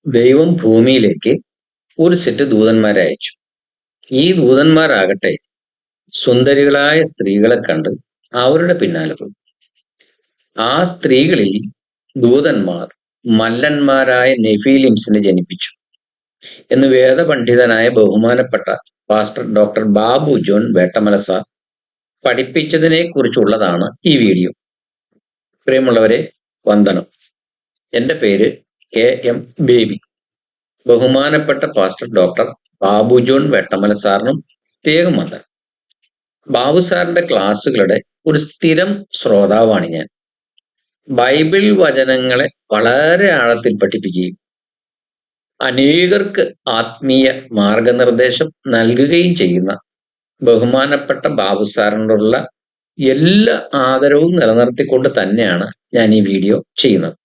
ദൈവം ഭൂമിയിലേക്ക് ഒരു സെറ്റ് ദൂതന്മാരെ അയച്ചു. ഈ ദൂതന്മാരാകട്ടെ സുന്ദരികളായ സ്ത്രീകളെ കണ്ട് അവരുടെ പിന്നാലെ പോയി. ആ സ്ത്രീകളിൽ ദൂതന്മാർ മല്ലന്മാരായ നെഫീലിംസിനെ ജനിപ്പിച്ചു എന്ന് വേദപണ്ഡിതനായ ബഹുമാനപ്പെട്ട pastor doctor Babu John Vettamala sir പഠിപ്പിച്ചതിനെ കുറിച്ചുള്ളതാണ് ഈ വീഡിയോ. പ്രിയമുള്ളവരെ, വന്ദനം. എൻ്റെ പേര് KM ബേബി. ബഹുമാനപ്പെട്ട pastor doctor Babu John Vettamala സാറിനും പ്രത്യേകം വന്ദനം. ബാബു സാറിന്റെ ക്ലാസ്സുകളുടെ ഒരു സ്ഥിരം ശ്രോതാവാണ് ഞാൻ. ബൈബിൾ വചനങ്ങളെ വളരെ ആഴത്തിൽ പഠിപ്പിക്കുകയും അനേകർക്ക് ആത്മീയ മാർഗനിർദ്ദേശം നൽകുകയും ചെയ്യുന്ന ബഹുമാനപ്പെട്ട ബാബു സാറിനോടുള്ള എല്ലാ ആദരവും നിലനിർത്തിക്കൊണ്ട് തന്നെയാണ് ഞാൻ ഈ വീഡിയോ ചെയ്യുന്നത്.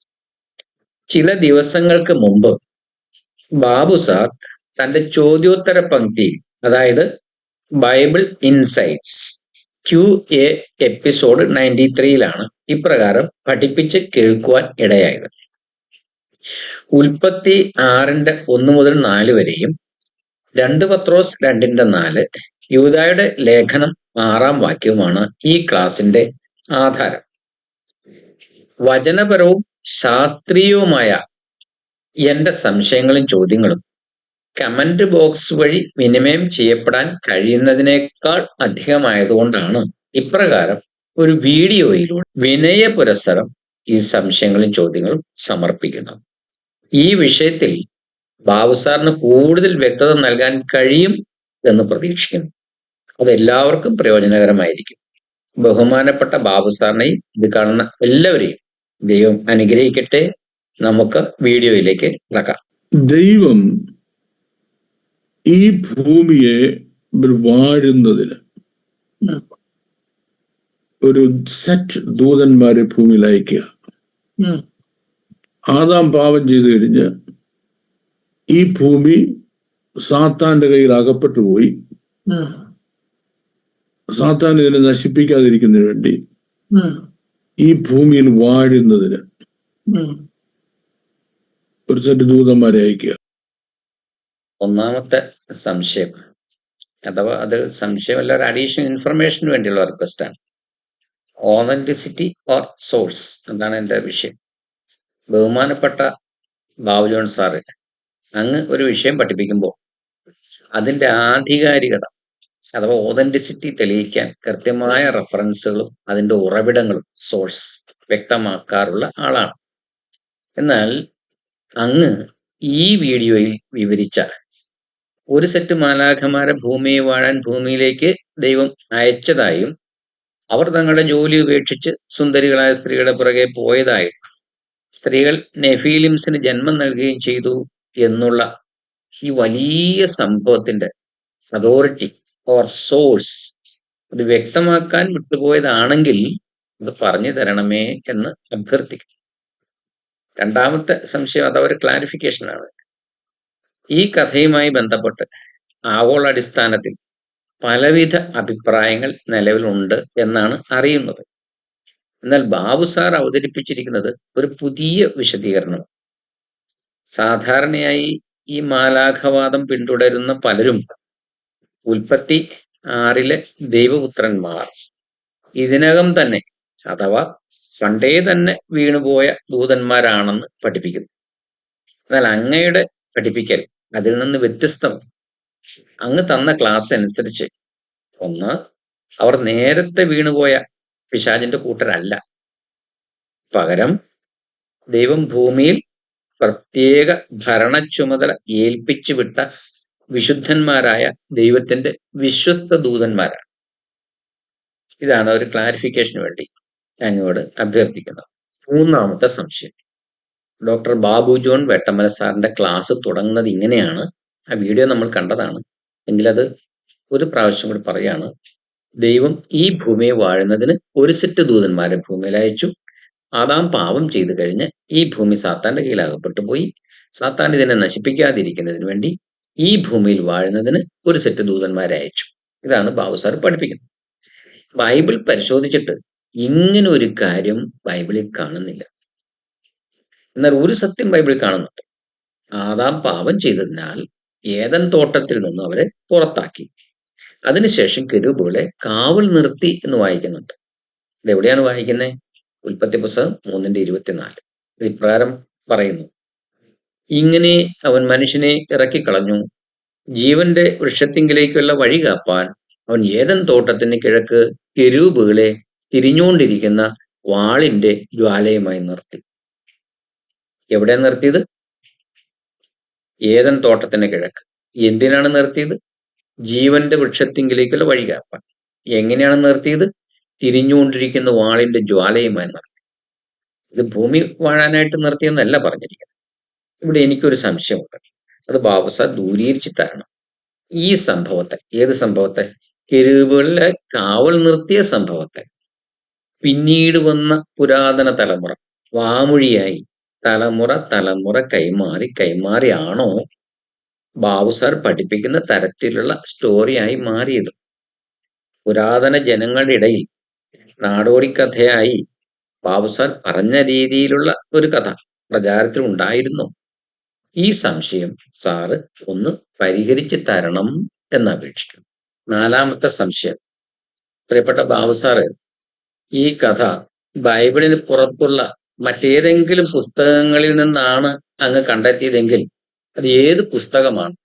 ചില ദിവസങ്ങൾക്ക് മുമ്പ് ബാബു സാർ തന്റെ ചോദ്യോത്തര പങ്ക്തിയിൽ, അതായത് ബൈബിൾ ഇൻസൈറ്റ്സ് QA എപ്പിസോഡ് 93-ലാണ് ഇപ്രകാരം പഠിപ്പിച്ച് കേൾക്കുവാൻ ഇടയായത്. ഉൽപ്പത്തി 6:1 മുതൽ 4 വരെയും 2 പത്രോസ് 2:4, യൂദായുടെ ലേഖനം 6-ാം വാക്യവുമാണ് ഈ ക്ലാസിന്റെ ആധാരം. വചനപരവും ശാസ്ത്രീയവുമായ എന്റെ സംശയങ്ങളും ചോദ്യങ്ങളും കമന്റ് ബോക്സ് വഴി വിനിമയം ചെയ്യപ്പെടാൻ കഴിയുന്നതിനേക്കാൾ അധികമായതുകൊണ്ടാണ് ഇപ്രകാരം ഒരു വീഡിയോയിലൂടെ വിനയപുരസ്സരം ഈ സംശയങ്ങളും ചോദ്യങ്ങളും സമർപ്പിക്കുന്നത്. ഈ വിഷയത്തിൽ ബാബു സാറിന് കൂടുതൽ വ്യക്തത നൽകാൻ കഴിയും എന്ന് പ്രതീക്ഷിക്കുന്നു. അത് എല്ലാവർക്കും പ്രയോജനകരമായിരിക്കും. ബഹുമാനപ്പെട്ട ബാബു സാറിനെയും ഇത് കാണുന്ന എല്ലാവരെയും ദൈവം അനുഗ്രഹിക്കട്ടെ. നമുക്ക് വീഡിയോയിലേക്ക് കിടക്കാം. ദൈവം ഈ ഭൂമിയെ വാഴുന്നതിന് ഒരു സെറ്റ് ദൂതന്മാരെ ഭൂമിയിൽ അയക്കുക. ആദാം പാപം ചെയ്തു കഴിഞ്ഞ് ഈ ഭൂമി സാത്താന്റെ കയ്യിൽ അകപ്പെട്ടു പോയി. സാത്താൻ ഇതിനെ നശിപ്പിക്കാതിരിക്കുന്നതിന് വേണ്ടി ഈ ഭൂമിയിൽ വാഴുന്നതിന് ഒരു സെറ്റ് ദൂതന്മാരെ അയക്കുക. ഒന്നാമത്തെ സംശയം, അഥവാ അത് സംശയമല്ല, ഒരു അഡീഷണൽ ഇൻഫർമേഷന് വേണ്ടിയുള്ള റിക്വസ്റ്റാണ്. ഓതന്റിസിറ്റി ഓർ സോഴ്സ് എന്നാണ് എൻ്റെ വിഷയം. ബഹുമാനപ്പെട്ട ബാബു ജോൺ സാറ് അങ്ങ് ഒരു വിഷയം പഠിപ്പിക്കുമ്പോൾ അതിൻ്റെ ആധികാരികത അഥവാ ഓതന്റിസിറ്റി തെളിയിക്കാൻ കൃത്യമായ റെഫറൻസുകളും അതിൻ്റെ ഉറവിടങ്ങളും സോഴ്സ് വ്യക്തമാക്കാറുള്ള ആളാണ്. എന്നാൽ അങ്ങ് ഈ വീഡിയോയിൽ വിവരിച്ച ഒരു സെറ്റ് മാലാഖമാരെ ഭൂമിയെ വാഴാൻ ഭൂമിയിലേക്ക് ദൈവം അയച്ചതായും അവർ തങ്ങളുടെ ജോലി ഉപേക്ഷിച്ച് സുന്ദരികളായ സ്ത്രീകളുടെ പുറകെ പോയതായും സ്ത്രീകൾ നെഫീലിംസിന് ജന്മം നൽകുകയും ചെയ്തു എന്നുള്ള ഈ വലിയ സംഭവത്തിന്റെ അതോറിറ്റി ഓർ സോഴ്സ് അത് വ്യക്തമാക്കാൻ വിട്ടുപോയതാണെങ്കിൽ അത് പറഞ്ഞു തരണമേ എന്ന് അഭ്യർത്ഥിക്കും. രണ്ടാമത്തെ സംശയം, അത് ഒരു ക്ലാരിഫിക്കേഷനാണ്. ഈ കഥയുമായി ബന്ധപ്പെട്ട് ആഗോളാടിസ്ഥാനത്തിൽ പലവിധ അഭിപ്രായങ്ങൾ നിലവിലുണ്ട് എന്നാണ് അറിയുന്നത്. എന്നാൽ ബാബു സാർ അവതരിപ്പിച്ചിരിക്കുന്നത് ഒരു പുതിയ വിശദീകരണം. സാധാരണയായി ഈ മാലാഖവാദം പിന്തുടരുന്ന പലരും ഉൽപ്പത്തി 6-ലെ ദൈവപുത്രന്മാർ ഇതിനകം തന്നെ അഥവാ പണ്ടേ തന്നെ വീണുപോയ ദൂതന്മാരാണെന്ന് പഠിപ്പിക്കുന്നു. എന്നാൽ അങ്ങയുടെ പഠിപ്പിക്കൽ അതിൽ നിന്ന് വ്യത്യസ്തമാണ്. അങ്ങ് തന്ന ക്ലാസ് അനുസരിച്ച്, ഒന്ന്, അവർ നേരത്തെ വീണുപോയ പിശാചിന്റെ കൂട്ടരല്ല. പകരം ദൈവം ഭൂമിയിൽ പ്രത്യേക ഭരണ ചുമതല ഏൽപ്പിച്ചു വിട്ട വിശുദ്ധന്മാരായ ദൈവത്തിന്റെ വിശ്വസ്ത ദൂതന്മാരാണ്. ഇതാണ് ഒരു ക്ലാരിഫിക്കേഷന് വേണ്ടി അങ്ങോട് അഭ്യർത്ഥിക്കുന്നത്. മൂന്നാമത്തെ സംശയം, ഡോക്ടർ ബാബു ജോൺ വേട്ടമല സാറിന്റെ ക്ലാസ് തുടങ്ങുന്നത് ഇങ്ങനെയാണ്. ആ വീഡിയോ നമ്മൾ കണ്ടതാണ്, എങ്കിലത് ഒരു പ്രാവശ്യം കൂടി പറയാണ്. ദൈവം ഈ ഭൂമിയെ വാഴുന്നതിന് ഒരു സെറ്റ് ദൂതന്മാരെ ഭൂമിയിൽ അയച്ചു. ആദാം പാപം ചെയ്തു കഴിഞ്ഞ് ഈ ഭൂമി സാത്താന്റെ കീഴിലകപ്പെട്ടു പോയി. സാത്താൻ ഇതിനെ നശിപ്പിക്കാതിരിക്കുന്നതിന് വേണ്ടി ഈ ഭൂമിയിൽ വാഴുന്നതിന് ഒരു സെറ്റ് ദൂതന്മാരെ അയച്ചു. ഇതാണ് ബാബു സാർ പഠിപ്പിക്കുന്നത്. ബൈബിൾ പരിശോധിച്ചിട്ട് ഇങ്ങനെ ഒരു കാര്യം ബൈബിളിൽ കാണുന്നില്ല. എന്നാൽ ഒരു സത്യം ബൈബിളിൽ കാണുന്നുണ്ട്. ആദാം പാപം ചെയ്തതിനാൽ ഏദൻ തോട്ടത്തിൽ നിന്ന് അവരെ പുറത്താക്കി. അതിനുശേഷം കെരൂബുകളെ കാവൽ നിർത്തി എന്ന് വായിക്കുന്നുണ്ട്. ഇതെവിടെയാണ് വായിക്കുന്നത്? ഉൽപ്പത്തി പുസ്തകം 3:24. ഇപ്രകാരം പറയുന്നു: ഇങ്ങനെ അവൻ മനുഷ്യനെ ഇറക്കിക്കളഞ്ഞു. ജീവന്റെ വൃക്ഷത്തിങ്കിലേക്കുള്ള വഴി കാപ്പാൻ അവൻ ഏദൻ തോട്ടത്തിന് കിഴക്ക് കെരൂബുകളെ തിരിഞ്ഞുകൊണ്ടിരിക്കുന്ന വാളിന്റെ ജ്വാലയുമായി നിർത്തി. എവിടെ നിർത്തിയത്? ഏദൻ തോട്ടത്തിന് കിഴക്ക്. എന്തിനാണ് നിർത്തിയത്? ജീവന്റെ വൃക്ഷത്തിങ്കിലേക്കുള്ള വഴി കാപ്പാൻ. എങ്ങനെയാണ് നിർത്തിയത്? തിരിഞ്ഞുകൊണ്ടിരിക്കുന്ന വാളിന്റെ ജ്വാലയുമായി നിർത്തി. ഇത് ഭൂമി വാഴാനായിട്ട് നിർത്തിയെന്നല്ല പറഞ്ഞിരിക്കുന്നത്. ഇവിടെ എനിക്കൊരു സംശയമുണ്ട്. അത് ബാബുസാർ ദൂരീകരിച്ച് തരണം. ഈ സംഭവത്തെ, ഏത് സംഭവത്തെ? കെരൂബുകളിലെ കാവൽ നിർത്തിയ സംഭവത്തെ പിന്നീട് വന്ന പുരാതന തലമുറ വാമൊഴിയായി തലമുറ കൈമാറിയാണോ ബാബുസാർ പഠിപ്പിക്കുന്ന തരത്തിലുള്ള സ്റ്റോറിയായി മാറിയത്? പുരാതന ജനങ്ങളുടെ ഇടയിൽ നാടോടിക്കഥയായി ബാബുസാർ പറഞ്ഞ രീതിയിലുള്ള ഒരു കഥ പ്രചാരത്തിൽ ഉണ്ടായിരുന്നു? ഈ സംശയം സാറ് ഒന്ന് പരിഹരിച്ച് തരണം എന്നപേക്ഷിക്കുന്നു. 4-ാമത്തെ സംശയം: പ്രിയപ്പെട്ട ബാബുസാറ്, ഈ കഥ ബൈബിളിന് പുറത്തുള്ള മറ്റേതെങ്കിലും പുസ്തകങ്ങളിൽ നിന്നാണ് അങ്ങ് കണ്ടെത്തിയതെങ്കിൽ അത് ഏത് പുസ്തകമാണ്?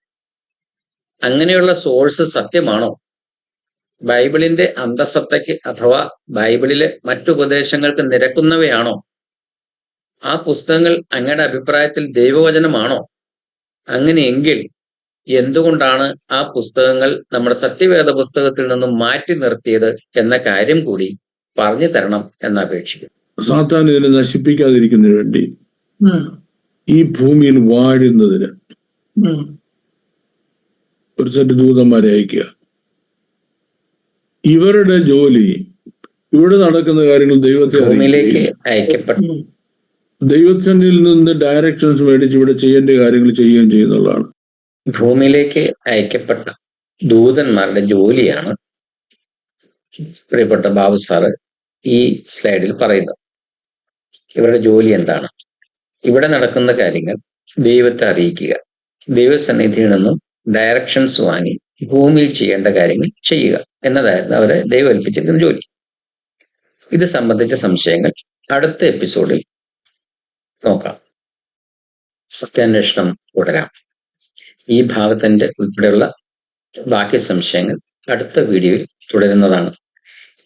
അങ്ങനെയുള്ള സോഴ്സ് സത്യമാണോ? ബൈബിളിന്റെ അന്തസത്തയ്ക്ക് അഥവാ ബൈബിളിലെ മറ്റുപദേശങ്ങൾക്ക് നിരക്കുന്നവയാണോ? ആ പുസ്തകങ്ങൾ അങ്ങയുടെ അഭിപ്രായത്തിൽ ദൈവവചനമാണോ? അങ്ങനെയെങ്കിൽ എന്തുകൊണ്ടാണ് ആ പുസ്തകങ്ങൾ നമ്മുടെ സത്യവേദ പുസ്തകത്തിൽ നിന്നും മാറ്റി നിർത്തിയത് എന്ന കാര്യം കൂടി പറഞ്ഞു തരണം എന്നപേക്ഷിക്കുന്നു. സാത്താൻ ഇതിനെ നശിപ്പിക്കാതിരിക്കുന്നതിന് വേണ്ടി ഈ ഭൂമിയിൽ വാഴുന്നതിന് ഒരു സെറ്റ് ദൂതന്മാരെ അയക്കുക. ഇവരുടെ ജോലി ഇവിടെ നടക്കുന്ന കാര്യങ്ങൾ ഭൂമിയിലേക്ക് അയക്കപ്പെട്ടു ദൈവത്തിൽ നിന്ന് ഡയറക്ഷൻസ് മേടിച്ച് ഇവിടെ ചെയ്യേണ്ട കാര്യങ്ങൾ ചെയ്യുകയും ചെയ്യുന്നുള്ളതാണ്. ഭൂമിയിലേക്ക് അയക്കപ്പെട്ട ദൂതന്മാരുടെ ജോലിയാണ് പ്രിയപ്പെട്ട ബാബു സാറ് ഈ സ്ലൈഡിൽ പറയുന്നത്. ഇവരുടെ ജോലി എന്താണ്? ഇവിടെ നടക്കുന്ന കാര്യങ്ങൾ ദൈവത്തെ അറിയിക്കുക, ദൈവസന്നിധിയിൽ നിന്നും ഡയറക്ഷൻസ് വാങ്ങി ഭൂമിയിൽ ചെയ്യേണ്ട കാര്യങ്ങൾ ചെയ്യുക എന്നതായിരുന്നു അവരെ ദൈവം ഏൽപ്പിച്ചിരിക്കുന്ന ജോലി. ഇത് സംബന്ധിച്ച സംശയങ്ങൾ അടുത്ത എപ്പിസോഡിൽ നോക്കാം. സത്യാന്വേഷണം തുടരാം. ഈ ഭാഗത്തിന്റെ ഉൾപ്പെടെയുള്ള ബാക്കി സംശയങ്ങൾ അടുത്ത വീഡിയോയിൽ തുടരുന്നതാണ്.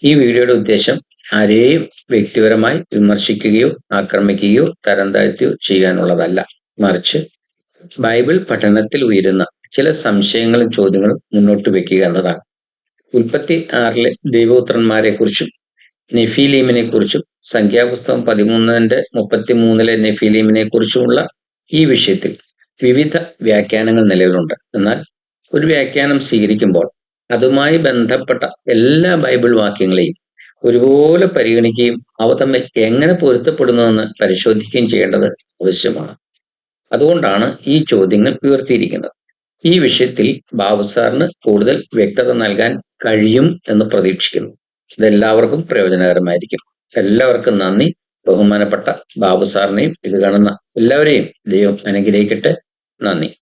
ഈ വീഡിയോയുടെ ഉദ്ദേശം ആരെയും വ്യക്തിപരമായി വിമർശിക്കുകയോ ആക്രമിക്കുകയോ തരം താഴ്ത്തുകയോ ചെയ്യാനുള്ളതല്ല. മറിച്ച് ബൈബിൾ പഠനത്തിൽ ഉയരുന്ന ചില സംശയങ്ങളും ചോദ്യങ്ങളും മുന്നോട്ട് വെക്കുക എന്നതാണ്. ഉൽപ്പത്തി 6 ദൈവപുത്രന്മാരെ കുറിച്ചും നെഫീലീമിനെ കുറിച്ചും സംഖ്യാപുസ്തകം 13:33 നെഫീലീമിനെ കുറിച്ചുമുള്ള ഈ വിഷയത്തിൽ വിവിധ വ്യാഖ്യാനങ്ങൾ നിലവിലുണ്ട്. എന്നാൽ ഒരു വ്യാഖ്യാനം സ്വീകരിക്കുമ്പോൾ അതുമായി ബന്ധപ്പെട്ട എല്ലാ ബൈബിൾ വാക്യങ്ങളെയും ഒരുപോലെ പരിഗണിക്കുകയും അവ തമ്മിൽ എങ്ങനെ പൊരുത്തപ്പെടുന്നുവെന്ന് പരിശോധിക്കുകയും ചെയ്യേണ്ടത് ആവശ്യമാണ്. അതുകൊണ്ടാണ് ഈ ചോദ്യങ്ങൾ ഉയർത്തിയിരിക്കുന്നത്. ഈ വിഷയത്തിൽ ബാബു സാറിന് കൂടുതൽ വ്യക്തത നൽകാൻ കഴിയും എന്ന് പ്രതീക്ഷിക്കുന്നു. ഇതെല്ലാവർക്കും പ്രയോജനകരമായിരിക്കും. എല്ലാവർക്കും നന്ദി. ബഹുമാനപ്പെട്ട ബാബു സാറിനെയും ഇത് കാണുന്ന എല്ലാവരെയും ദൈവം അനുഗ്രഹിക്കട്ടെ. നന്ദി.